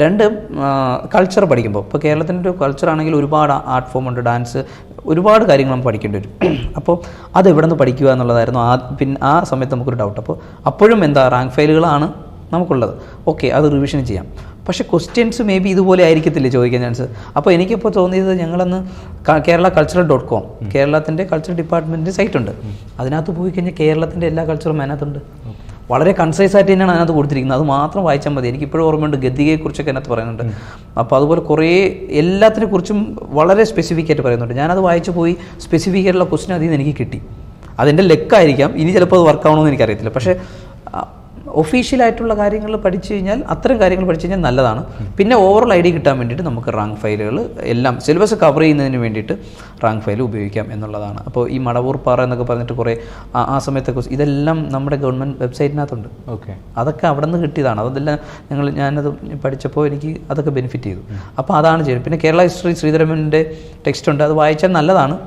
രണ്ട് കൾച്ചർ പഠിക്കുമ്പോൾ ഇപ്പോൾ കേരളത്തിൻ്റെ ഒരു കൾച്ചർ ആണെങ്കിൽ ഒരുപാട് ആർട്ട് ഫോം ഉണ്ട്, ഡാൻസ്, ഒരുപാട് കാര്യങ്ങൾ നമുക്ക് പഠിക്കേണ്ടി വരും. അപ്പോൾ അത് എവിടെ നിന്ന് പഠിക്കുക എന്നുള്ളതായിരുന്നു പിന്നെ ആ സമയത്ത് നമുക്കൊരു ഡൗട്ട്. അപ്പോഴും എന്താ റാങ്ക് ഫയലുകളാണ് നമുക്കുള്ളത്. ഓക്കെ, അത് റിവിഷൻ ചെയ്യാം. പക്ഷേ ക്വസ്റ്റ്യൻസ് മേ ബി ഇതുപോലെ ആയിരിക്കത്തില്ലേ ചോദിക്കാൻ ചാൻസ്. അപ്പോൾ എനിക്കിപ്പോൾ തോന്നിയത് ഞങ്ങളന്ന് Kerala-cultural.com, കേരളത്തിൻ്റെ കൾച്ചറൽ ഡിപ്പാർട്ട്മെൻറ്റിൻ്റെ സൈറ്റുണ്ട്. അതിനകത്ത് പോയി കഴിഞ്ഞാൽ കേരളത്തിൻ്റെ എല്ലാ കൾച്ചറും അതിനകത്തുണ്ട്. വളരെ കൺസൈസ് ആയിട്ട് തന്നെയാണ് അതിനകത്ത് കൊടുത്തിരിക്കുന്നത്. അത് മാത്രം വായിച്ചാൽ മതി. എനിക്കിപ്പോഴും ഓർമ്മയുണ്ട്, ഗദ്ദികയെക്കുറിച്ചൊക്കെ അതിനകത്ത് പറയുന്നുണ്ട്. അപ്പോൾ അതുപോലെ കുറേ എല്ലാത്തിനെ കുറിച്ചും വളരെ സ്പെസിഫിക് ആയിട്ട് പറയുന്നുണ്ട്. ഞാനത് വായിച്ചു പോയി, സ്പെസിഫിക് ആയിട്ടുള്ള ക്വസ്റ്റ്യൻ അതിൽ നിന്ന് എനിക്ക് കിട്ടി. അതെൻ്റെ ലെക്കായിരിക്കാം, ഇനി ചിലപ്പോൾ അത് വർക്കാവണമെന്ന് എനിക്കറിയത്തില്ല. പക്ഷേ ഒഫീഷ്യലായിട്ടുള്ള കാര്യങ്ങൾ പഠിച്ചു കഴിഞ്ഞാൽ, അത്തരം കാര്യങ്ങൾ പഠിച്ചു കഴിഞ്ഞാൽ നല്ലതാണ്. പിന്നെ ഓവറോൾ ഐഡിയ കിട്ടാൻ വേണ്ടിയിട്ട് നമുക്ക് റാങ്ക് ഫയലുകൾ എല്ലാം സിലബസ് കവർ ചെയ്യുന്നതിന് വേണ്ടിയിട്ട് റാങ്ക് ഫയൽ ഉപയോഗിക്കാം എന്നുള്ളതാണ്. അപ്പോൾ ഈ മടവൂർ പാറ എന്നൊക്കെ പറഞ്ഞിട്ട് കുറേ ആ സമയത്തെ ഇതെല്ലാം നമ്മുടെ ഗവൺമെൻറ് വെബ്സൈറ്റിനകത്തുണ്ട്. ഓക്കെ, അതൊക്കെ അവിടെ നിന്ന് കിട്ടിയതാണ്. അതെല്ലാം ഞാനത് പഠിച്ചപ്പോൾ എനിക്ക് അതൊക്കെ ബെനിഫിറ്റ് ചെയ്തു. അപ്പോൾ അതാണ് ചെയ്യുന്നത്. പിന്നെ കേരള ഹിസ്റ്ററി ശ്രീധരമൻ്റെ ടെക്സ്റ്റ് ഉണ്ട്, അത് വായിച്ചാൽ നല്ലതാണ്.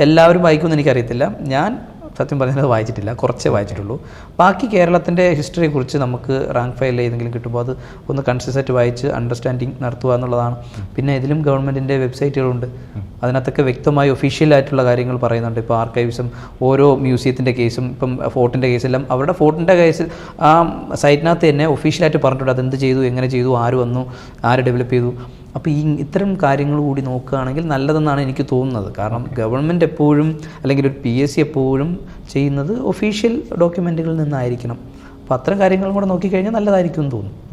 എല്ലാവരും വായിക്കുമെന്ന് എനിക്കറിയത്തില്ല. ഞാൻ സത്യം പറഞ്ഞാൽ അത് വായിച്ചിട്ടില്ല, കുറച്ചേ വായിച്ചിട്ടുള്ളൂ. ബാക്കി കേരളത്തിൻ്റെ ഹിസ്റ്ററിയെക്കുറിച്ച് നമുക്ക് റാങ്ക് ഫയൽ ഏതെങ്കിലും കിട്ടുമ്പോൾ അത് ഒന്ന് കൺസിസ്റ്റൻ്റ് വായിച്ച് അണ്ടർസ്റ്റാൻഡിങ് നടത്തുക എന്നുള്ളതാണ്. പിന്നെ ഇതിലും ഗവൺമെൻറ്റിൻ്റെ വെബ്സൈറ്റുകളുണ്ട്, അതിനകത്തൊക്കെ വ്യക്തമായി ഒഫീഷ്യലായിട്ടുള്ള കാര്യങ്ങൾ പറയുന്നുണ്ട്. ഇപ്പോൾ ആർക്കൈവ്സും ഓരോ മ്യൂസിയത്തിൻ്റെ കേസും ഇപ്പം ഫോർട്ടിൻ്റെ കേസെല്ലാം അവരുടെ ഫോർട്ടിൻ്റെ കേസ് ആ സൈറ്റിനകത്ത് തന്നെ ഒഫീഷ്യലായിട്ട് പറഞ്ഞിട്ടുണ്ട്, അതെന്ത് ചെയ്തു, എങ്ങനെ ചെയ്തു, ആര് വന്നു, ആര് ഡെവലപ്പ് ചെയ്തു. അപ്പോൾ ഇത്തരം കാര്യങ്ങൾ കൂടി നോക്കുകയാണെങ്കിൽ നല്ലതെന്നാണ് എനിക്ക് തോന്നുന്നത്. കാരണം ഗവൺമെൻറ് എപ്പോഴും അല്ലെങ്കിൽ ഒരു PSC എപ്പോഴും ചെയ്യുന്നത് ഒഫീഷ്യൽ ഡോക്യുമെൻറ്റുകളിൽ നിന്നായിരിക്കണം. അപ്പോൾ അത്തരം കാര്യങ്ങളും കൂടെ നോക്കിക്കഴിഞ്ഞാൽ നല്ലതായിരിക്കും എന്ന് തോന്നുന്നു.